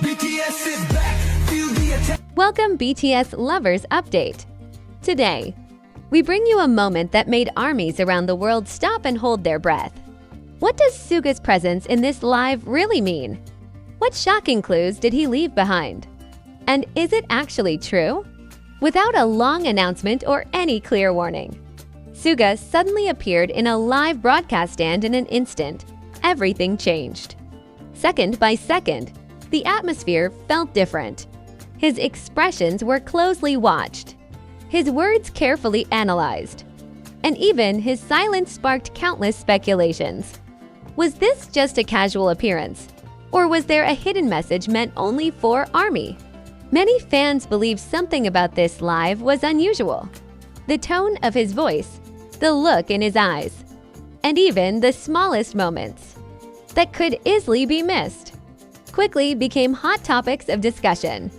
BTS is back. Feel the attack. Welcome BTS Lovers Update. Today, we bring you a moment that made armies around the world stop and hold their breath. What does Suga's presence in this live really mean? What shocking clues did he leave behind? And is it actually true? Without a long announcement or any clear warning, Suga suddenly appeared in a live broadcast stand in an instant. Everything changed. Second by second, the atmosphere felt different. His expressions were closely watched, his words carefully analyzed, and even his silence sparked countless speculations. Was this just a casual appearance, or was there a hidden message meant only for ARMY? Many fans believe something about this live was unusual. The tone of his voice, the look in his eyes, and even the smallest moments that could easily be missed quickly became hot topics of discussion.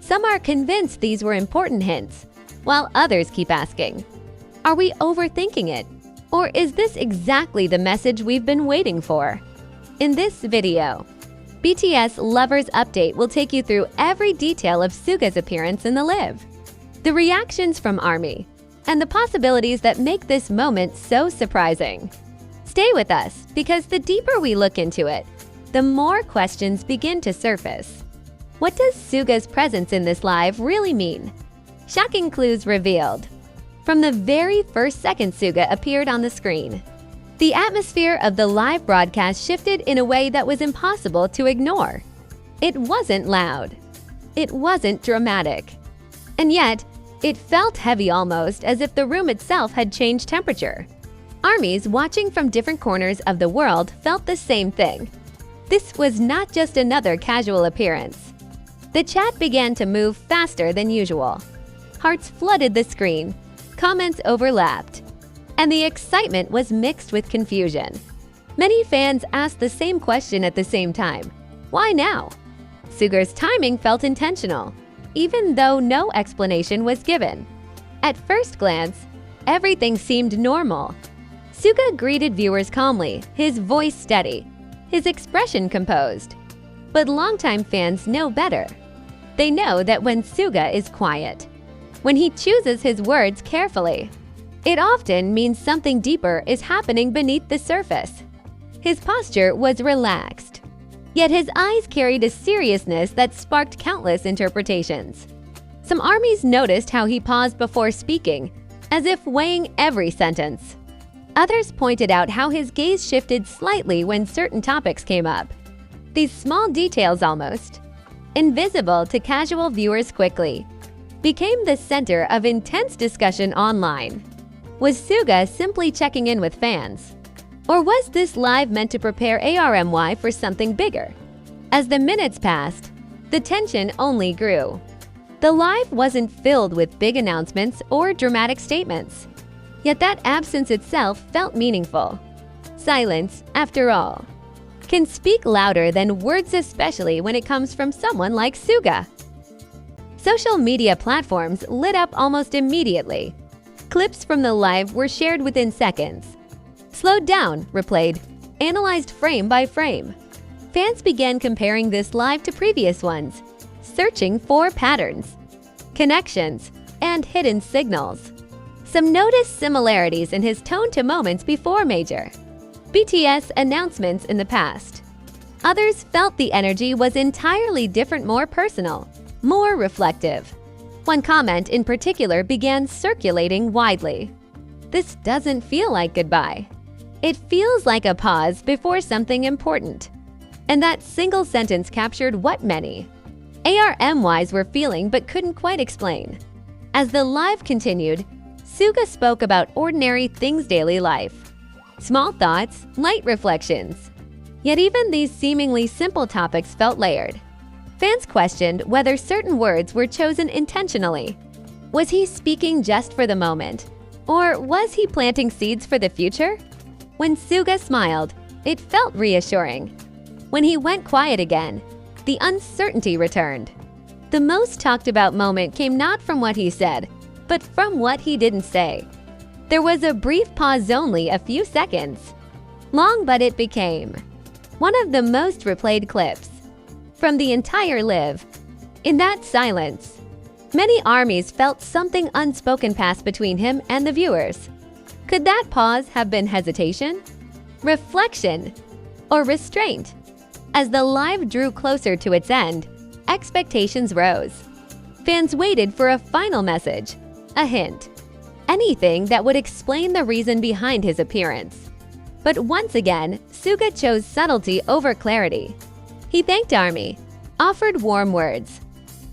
Some are convinced these were important hints, while others keep asking, are we overthinking it? Or is this exactly the message we've been waiting for? In this video, BTS Lovers Update will take you through every detail of Suga's appearance in the live, the reactions from ARMY, and the possibilities that make this moment so surprising. Stay with us, because the deeper we look into it, the more questions begin to surface. What does Suga's presence in this live really mean? Shocking clues revealed. From the very first second Suga appeared on the screen, the atmosphere of the live broadcast shifted in a way that was impossible to ignore. It wasn't loud. It wasn't dramatic. And yet, it felt heavy, almost as if the room itself had changed temperature. Armies watching from different corners of the world felt the same thing. This was not just another casual appearance. The chat began to move faster than usual. Hearts flooded the screen, comments overlapped, and the excitement was mixed with confusion. Many fans asked the same question at the same time. Why now? Suga's timing felt intentional, even though no explanation was given. At first glance, everything seemed normal. Suga greeted viewers calmly, his voice steady, his expression composed. But longtime fans know better. They know that when Suga is quiet, when he chooses his words carefully, it often means something deeper is happening beneath the surface. His posture was relaxed, yet his eyes carried a seriousness that sparked countless interpretations. Some armies noticed how he paused before speaking, as if weighing every sentence. Others pointed out how his gaze shifted slightly when certain topics came up. These small details, almost invisible to casual viewers, quickly became the center of intense discussion online. Was Suga simply checking in with fans? Or was this live meant to prepare ARMY for something bigger? As the minutes passed, the tension only grew. The live wasn't filled with big announcements or dramatic statements. Yet that absence itself felt meaningful. Silence, after all, can speak louder than words, especially when it comes from someone like Suga. Social media platforms lit up almost immediately. Clips from the live were shared within seconds. Slowed down, replayed, analyzed frame by frame. Fans began comparing this live to previous ones, searching for patterns, connections, and hidden signals. Some noticed similarities in his tone to moments before major BTS announcements in the past. Others felt the energy was entirely different, more personal, more reflective. One comment in particular began circulating widely. This doesn't feel like goodbye. It feels like a pause before something important. And that single sentence captured what many ARMYs were feeling but couldn't quite explain. As the live continued, Suga spoke about ordinary things, daily life, small thoughts, light reflections. Yet even these seemingly simple topics felt layered. Fans questioned whether certain words were chosen intentionally. Was he speaking just for the moment? Or was he planting seeds for the future? When Suga smiled, it felt reassuring. When he went quiet again, the uncertainty returned. The most talked about moment came not from what he said, but from what he didn't say. There was a brief pause, only a few seconds. Long, but it became. one of the most replayed clips from the entire live. In that silence, many armies felt something unspoken pass between him and the viewers. Could that pause have been hesitation, reflection, or restraint? As the live drew closer to its end, expectations rose. Fans waited for a final message, a hint, anything that would explain the reason behind his appearance. But once again, Suga chose subtlety over clarity. He thanked ARMY, offered warm words,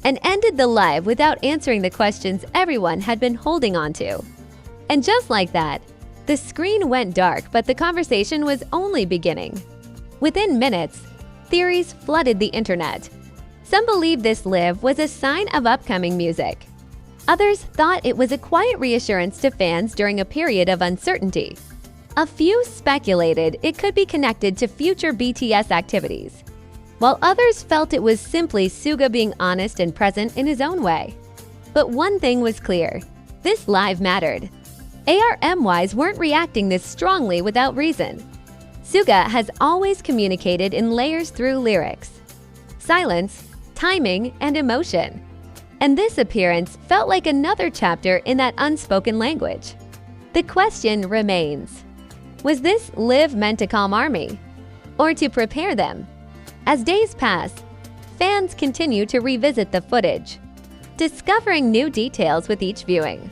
and ended the live without answering the questions everyone had been holding on to. And just like that, the screen went dark, but the conversation was only beginning. Within minutes, theories flooded the internet. Some believed this live was a sign of upcoming music. Others thought it was a quiet reassurance to fans during a period of uncertainty. A few speculated it could be connected to future BTS activities, while others felt it was simply Suga being honest and present in his own way. But one thing was clear: this live mattered. ARMYs weren't reacting this strongly without reason. Suga has always communicated in layers through lyrics, silence, timing, and emotion. And this appearance felt like another chapter in that unspoken language. The question remains: was this live meant to calm ARMY, or to prepare them? As days pass, fans continue to revisit the footage, discovering new details with each viewing.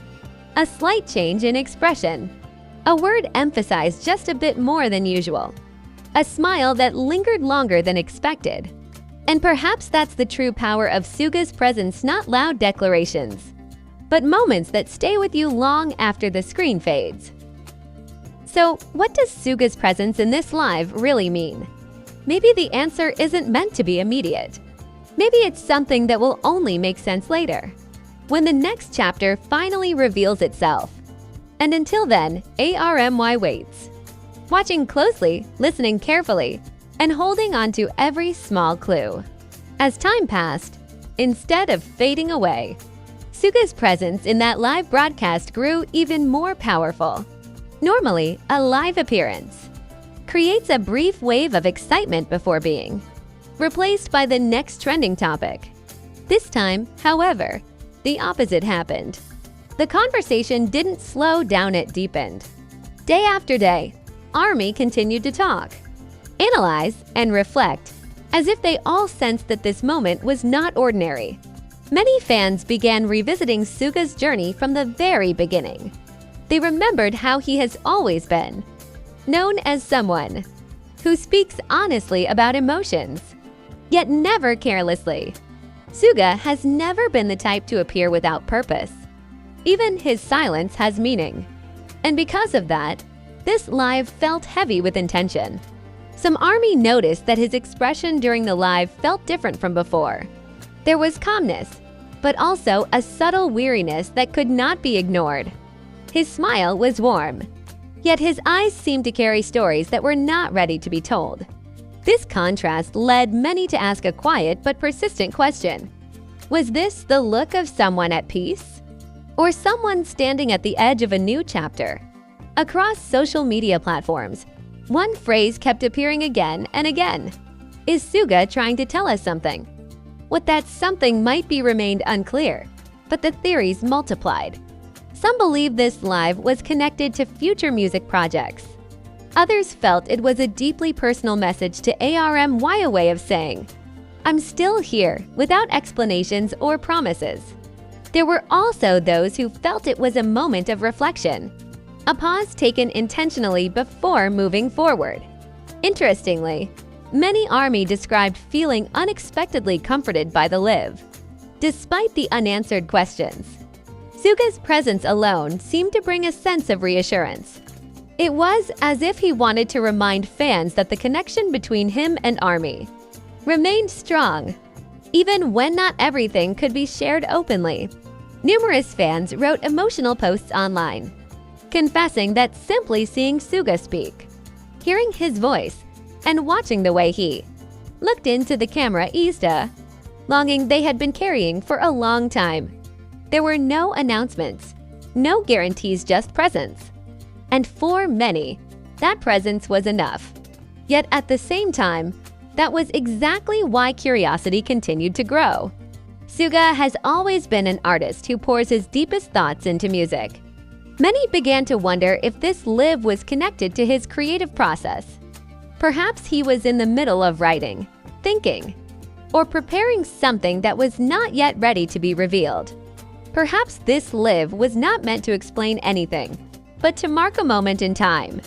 A slight change in expression, a word emphasized just a bit more than usual, a smile that lingered longer than expected. And perhaps that's the true power of Suga's presence: not loud declarations, but moments that stay with you long after the screen fades. So, what does Suga's presence in this live really mean? Maybe the answer isn't meant to be immediate. Maybe it's something that will only make sense later, when the next chapter finally reveals itself. And until then, ARMY waits, watching closely, listening carefully, and holding on to every small clue. As time passed, instead of fading away, Suga's presence in that live broadcast grew even more powerful. Normally, a live appearance creates a brief wave of excitement before being replaced by the next trending topic. This time, however, the opposite happened. The conversation didn't slow down, it deepened. Day after day, ARMY continued to talk, analyze, and reflect, as if they all sensed that this moment was not ordinary. Many fans began revisiting Suga's journey from the very beginning. They remembered how he has always been, known as someone who speaks honestly about emotions, yet never carelessly. Suga has never been the type to appear without purpose. Even his silence has meaning. And because of that, this live felt heavy with intention. Some ARMY noticed that his expression during the live felt different from before. There was calmness, but also a subtle weariness that could not be ignored. His smile was warm, yet his eyes seemed to carry stories that were not ready to be told. This contrast led many to ask a quiet but persistent question. Was this the look of someone at peace, or someone standing at the edge of a new chapter? Across social media platforms, one phrase kept appearing again and again. Is Suga trying to tell us something? What that something might be remained unclear, but the theories multiplied. Some believe this live was connected to future music projects. Others felt it was a deeply personal message to ARMY, a way of saying, "I'm still here," without explanations or promises. There were also those who felt it was a moment of reflection, a pause taken intentionally before moving forward. Interestingly, many ARMY described feeling unexpectedly comforted by the live. Despite the unanswered questions, Suga's presence alone seemed to bring a sense of reassurance. It was as if he wanted to remind fans that the connection between him and ARMY remained strong, even when not everything could be shared openly. Numerous fans wrote emotional posts online, confessing that simply seeing Suga speak, hearing his voice, and watching the way he looked into the camera eased a longing they had been carrying for a long time. There were no announcements, no guarantees, just presence. And for many, that presence was enough. Yet at the same time, that was exactly why curiosity continued to grow. Suga has always been an artist who pours his deepest thoughts into music. Many began to wonder if this live was connected to his creative process. Perhaps he was in the middle of writing, thinking, or preparing something that was not yet ready to be revealed. Perhaps this live was not meant to explain anything, but to mark a moment in time.